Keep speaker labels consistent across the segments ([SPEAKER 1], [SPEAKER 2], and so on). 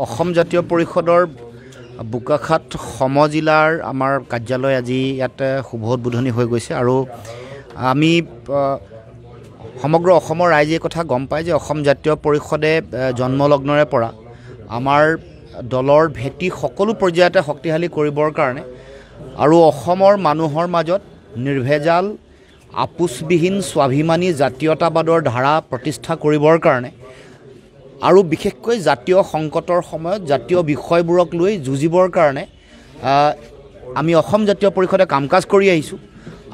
[SPEAKER 1] অসম জাতীয় পৰিষদৰ বোকাখাট সমজিলাৰ আমাৰ কাৰ্যালয় আজি ইয়াতে শুভ উদ্বোধনী হৈ গৈছে আৰু আমি সমগ্ৰ অসমৰ ৰাইজে কথা গম পায় যে অসম জাতীয় পৰিষদে জন্মলগ্নৰে পৰা আমাৰ দলৰ ভেটি সকলো পৰ্যায়তে শক্তিশালী কৰিবৰ কাৰণে আৰু অসমৰ মানুহৰ মাজত নিৰ্ভেজাল আপোচবিহীন স্বাভিমানী জাতীয়তাবাদৰ ধাৰা প্ৰতিষ্ঠা কৰিবৰ কাৰণে আৰু বিশেষকৈ জাতীয় সংকটৰ সময়ত জাতীয় বিষয়বোৰক লৈ যুঁজিবৰ কাৰণে আমি অসম জাতীয় পৰিষদে কাম কাজ কৰি আহিছোঁ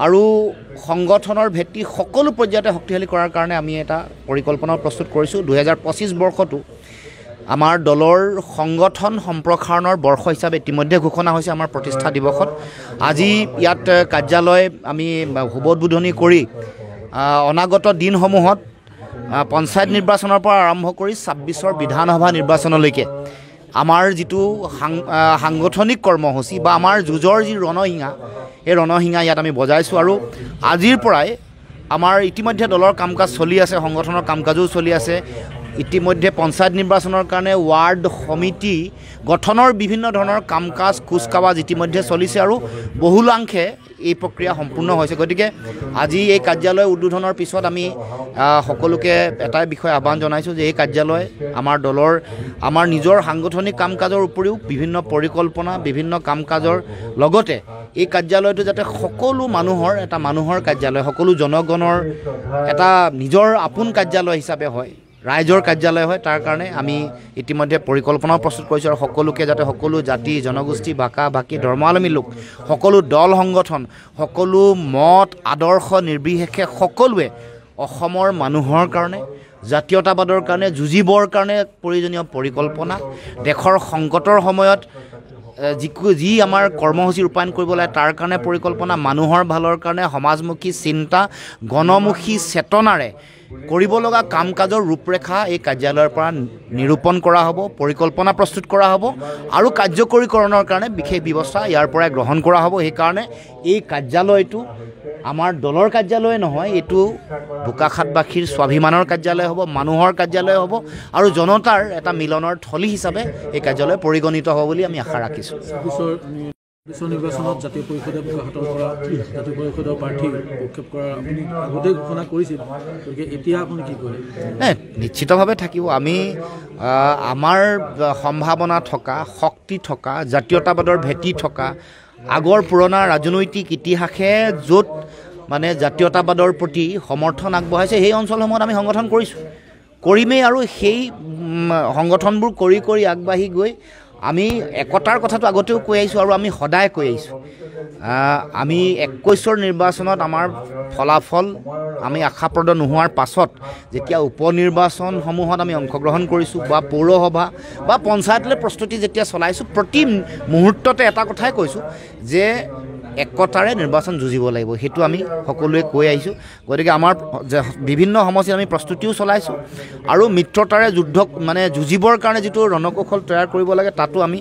[SPEAKER 1] আৰু সংগঠনৰ ভেটি সকলো পৰ্যায়তে শক্তিশালী কৰাৰ কাৰণে আমি এটা পৰিকল্পনা প্ৰস্তুত কৰিছোঁ 2025 বৰ্ষটো আমাৰ দলৰ সংগঠন সম্প্ৰসাৰণৰ বৰ্ষ হিচাপে ইতিমধ্যে ঘোষণা হৈছে আমাৰ প্ৰতিষ্ঠা দিৱসত আজি ইয়াত কাৰ্যালয় আমি শুভ উদ্বোধনী কৰি অনাগত দিনসমূহত পঞ্চায়ত নিৰ্বাচনৰ পৰা আৰম্ভ কৰি 26ৰ বিধানসভা নিৰ্বাচনলৈকে আমাৰ যিটো সাংগঠনিক কৰ্মসূচী বা আমাৰ যুঁজৰ যি ৰণসিঙা এই ৰণসিঙা ইয়াত আমি বজাইছোঁ আৰু আজিৰ পৰাই আমাৰ ইতিমধ্যে দলৰ কাম কাজ চলি আছে সংগঠনৰ কাম কাজো চলি আছে ইতিমধ্যে পঞ্চায়ত নিৰ্বাচনৰ কাৰণে ৱাৰ্ড সমিতি গঠনৰ বিভিন্ন ধৰণৰ কাম কাজ কুচকাৱাজ ইতিমধ্যে চলিছে আৰু বহুলাংশে এই প্ৰক্ৰিয়া সম্পূৰ্ণ হৈছে গতিকে আজি এই কাৰ্যালয় উদ্বোধনৰ পিছত আমি সকলোকে এটাই বিষয় আহ্বান জনাইছোঁ যে এই কাৰ্যালয় আমাৰ দলৰ আমাৰ নিজৰ সাংগঠনিক কাম কাজৰ উপৰিও বিভিন্ন পৰিকল্পনা বিভিন্ন কাম কাজৰ লগতে এই কাৰ্যালয়টো যাতে সকলো মানুহৰ কাৰ্যালয় সকলো জনগণৰ এটা নিজৰ আপোন কাৰ্যালয় হিচাপে হয় ৰাইজৰ কাৰ্যালয় হয় তাৰ কাৰণে আমি ইতিমধ্যে পৰিকল্পনাও প্ৰস্তুত কৰিছোঁ আৰু সকলোকে যাতে সকলো জাতি জনগোষ্ঠী ভাষা ভাষী ধৰ্মাৱলম্বী লোক সকলো দল সংগঠন সকলো মত আদৰ্শ নিৰ্বিশেষে সকলোৱে অসমৰ মানুহৰ কাৰণে জাতীয়তাবাদৰ কাৰণে যুঁজিবৰ কাৰণে প্ৰয়োজনীয় পৰিকল্পনা দেশৰ সংকটৰ সময়ত যি আমাৰ কৰ্মসূচী ৰূপায়ণ কৰিব লাগে তাৰ কাৰণে পৰিকল্পনা মানুহৰ ভালৰ কাৰণে সমাজমুখী চিন্তা গণমুখী চেতনাৰে কৰিব লগা কাম কাজৰ ৰূপৰেখা এই কাৰ্যালয়ৰ পৰা নিৰূপণ কৰা হ'ব পৰিকল্পনা প্ৰস্তুত কৰা হ'ব আৰু কাৰ্যকৰীকৰণৰ কাৰণে বিশেষ ব্যৱস্থা ইয়াৰ পৰাই গ্ৰহণ কৰা হ'ব সেইকাৰণে এই কাৰ্যালয়টো আমাৰ দলৰ কাৰ্যালয় নহয় এইটো বোকাখাটবাসীৰ স্বাভিমানৰ কাৰ্যালয় হ'ব মানুহৰ কাৰ্যালয় হ'ব আৰু জনতাৰ এটা মিলনৰ থলী হিচাপে এই কাৰ্যালয় পৰিগণিত হ'ব বুলি আমি আশা ৰাখিছোঁ
[SPEAKER 2] নিৰ্বাচনত জাতীয় পৰিষদে বোকাখাটৰ পৰা জাতীয় পৰিষদৰ প্ৰাৰ্থী প্ৰক্ষেপ কৰা আপুনি আগতে ঘোষণা কৰিছিল গতিকে এতিয়া আপুনি কি কৰে
[SPEAKER 1] নিশ্চিতভাৱে থাকিব আমি আমাৰ সম্ভাৱনা থকা শক্তি থকা জাতীয়তাবাদৰ ভেটি থকা আগৰ পুৰণা ৰাজনৈতিক ইতিহাসে য'ত মানে জাতীয়তাবাদৰ প্ৰতি সমৰ্থন আগবঢ়াইছে সেই অঞ্চলসমূহত আমি সংগঠন কৰিমেই আৰু সেই সংগঠনবোৰ কৰি আগবাঢ়ি গৈ আমি একতাৰ কথাটো আগতেও কৈ আহিছোঁ আৰু আমি সদায় কৈ আহিছোঁ আমি 21ৰ নিৰ্বাচনত আমাৰ ফলাফল আমি আশাপ্ৰদ নোহোৱাৰ পাছত যেতিয়া উপনিৰ্বাচনসমূহত আমি অংশগ্ৰহণ কৰিছোঁ বা পৌৰসভা বা পঞ্চায়তলৈ প্ৰস্তুতি যেতিয়া চলাইছোঁ প্ৰতি মুহূৰ্ততে এটা কথাই কৈছোঁ যে একতাৰে নিৰ্বাচন যুঁজিব লাগিব সেইটো আমি সকলোৱে কৈ আহিছোঁ গতিকে আমাৰ বিভিন্ন সমস্যাত আমি প্ৰস্তুতিও চলাইছোঁ আৰু মিত্ৰতাৰে যুঁজিবৰ কাৰণে যিটো ৰণকৌশল তৈয়াৰ কৰিব লাগে তাতো আমি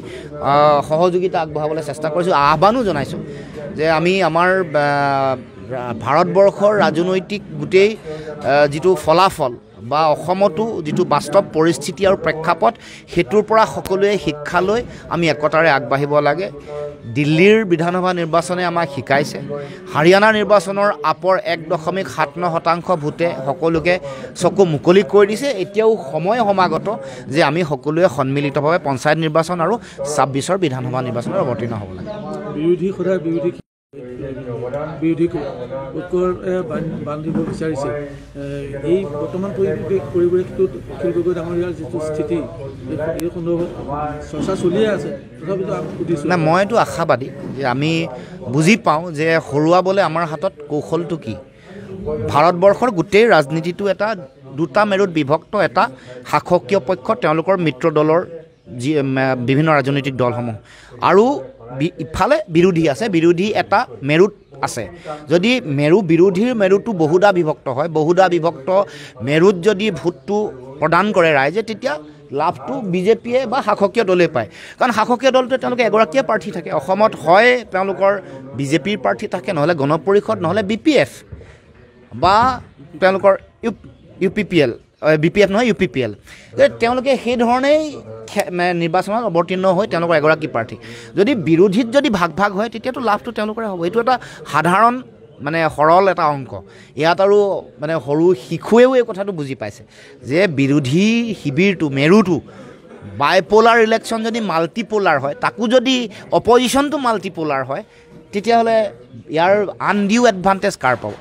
[SPEAKER 1] সহযোগিতা আগবঢ়াবলৈ চেষ্টা কৰিছোঁ আহ্বানো জনাইছোঁ যে আমি আমাৰ ভাৰতবৰ্ষৰ ৰাজনৈতিক গোটেই যিটো ফলাফল বা অসমতো যিটো বাস্তৱ পৰিস্থিতি আৰু প্ৰেক্ষাপট সেইটোৰ পৰা সকলোৱে শিক্ষা লৈ আমি একতাৰে আগবাঢ়িব লাগে দিল্লীৰ বিধানসভা নিৰ্বাচনে আমাক শিকাইছে হাৰিয়ানাৰ নিৰ্বাচনৰ আপৰ 1.79% ভোটে সকলোকে চকু মুকলি কৰি দিছে এতিয়াও সময় সমাগত যে আমি সকলোৱে সন্মিলিতভাৱে পঞ্চায়ত নিৰ্বাচন আৰু 26ৰ বিধানসভা নিৰ্বাচনত অৱতীৰ্ণ হ'ব লাগে
[SPEAKER 2] বিৰোধীক বান্ধিব বিচাৰিছে এই বৰ্তমান পৰিৱেশটোত অখিল গগৈ ডাঙৰীয়াৰ যিটো স্থিতি এই সন্দৰ্ভত চৰ্চা চলিয়ে আছে তথাপিতো আমি সুধিছোঁ
[SPEAKER 1] মইতো আশাবাদী যে আমি বুজি পাওঁ যে হৰুৱাবলৈ আমাৰ হাতত কৌশলটো কি ভাৰতবৰ্ষৰ গোটেই ৰাজনীতিটো এটা দুটা মেৰুত বিভক্ত এটা শাসকীয় পক্ষ তেওঁলোকৰ মিত্ৰ দলৰ যি বিভিন্ন ৰাজনৈতিক দলসমূহ আৰু ইফালে বিৰোধী আছে বিৰোধী এটা মেৰুত আছে যদি বিৰোধীৰ মেৰুটো বহুদা বিভক্ত হয় বহুদা বিভক্ত মেৰুত যদি ভোটটো প্ৰদান কৰে ৰাইজে তেতিয়া লাভটো বিজেপিয়ে বা শাসকীয় দলে পায় কাৰণ শাসকীয় দলটোৱে তেওঁলোকে এগৰাকীয়ে প্ৰাৰ্থী থাকে অসমত হয় তেওঁলোকৰ বিজেপিৰ প্ৰাৰ্থী থাকে নহ'লে গণ পৰিষদ নহ'লে BPF বা তেওঁলোকৰ UPPL BPF নহয় UPPL তেওঁলোকে সেই ধৰণেই নিৰ্বাচনত অৱতীৰ্ণ হৈ তেওঁলোকৰ এগৰাকী প্ৰাৰ্থী যদি বিৰোধীত যদি ভাগ ভাগ হয় তেতিয়াতো লাভটো তেওঁলোকৰে হ'ব এইটো এটা সাধাৰণ মানে সৰল এটা অংক ইয়াত আৰু মানে সৰু শিশুৱেও এই কথাটো বুজি পাইছে যে বিৰোধী শিবিৰটো মেৰুটো বাইপোলাৰ ইলেকশ্যন যদি মাল্টিপোলাৰ হয় তাকো যদি অপজিশ্যনটো মাল্টিপোলাৰ হয় তেতিয়াহ'লে ইয়াৰ আনডিউ এডভান্টেজ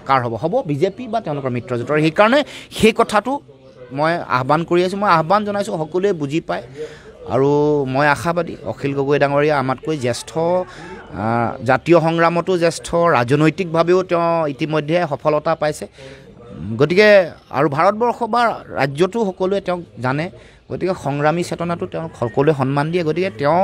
[SPEAKER 1] কাৰ হ'ব বিজেপি বা তেওঁলোকৰ মিত্ৰজোঁটৰ সেইকাৰণে সেই কথাটো মই আহ্বান কৰি আছোঁ মই আহ্বান জনাইছোঁ সকলোৱে বুজি পায় আৰু মই আশাবাদী অখিল গগৈ ডাঙৰীয়া আমাতকৈ জ্যেষ্ঠ জাতীয় সংগ্ৰামতো জ্যেষ্ঠ ৰাজনৈতিকভাৱেও তেওঁ ইতিমধ্যে সফলতা পাইছে গতিকে আৰু ভাৰতবৰ্ষ বা ৰাজ্যটো সকলোৱে তেওঁক জানে গতিকে সংগ্ৰামী চেতনাটো তেওঁক সকলোৱে সন্মান দিয়ে গতিকে তেওঁ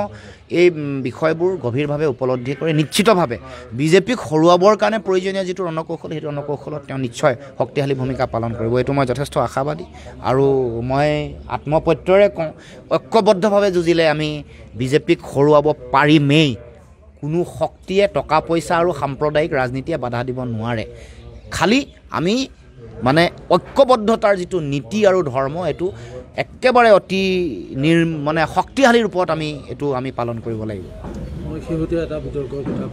[SPEAKER 1] এই বিষয়বোৰ গভীৰভাৱে উপলব্ধি কৰি নিশ্চিতভাৱে বিজেপিক হৰুৱাবৰ কাৰণে প্ৰয়োজনীয় যিটো ৰণকৌশল সেইটো ৰণকৌশলত তেওঁ নিশ্চয় শক্তিশালী ভূমিকা পালন কৰিব এইটো মই যথেষ্ট আশাবাদী আৰু মই আত্মপ্ৰত্যয়েৰে কওঁ ঐক্যবদ্ধভাৱে যুঁজিলে আমি বিজেপিক হৰুৱাব পাৰিমেই কোনো শক্তিয়ে টকা পইচা আৰু সাম্প্ৰদায়িক ৰাজনীতিয়ে বাধা দিব নোৱাৰে খালি আমি মানে ঐক্যবদ্ধতাৰ যিটো নীতি আৰু ধৰ্ম এইটো একেবাৰে অতি মানে শক্তিশালী ৰূপত আমি এইটো আমি পালন কৰিব লাগিব
[SPEAKER 2] মই শেহতীয়া এটা বিতৰ্কৰ কথা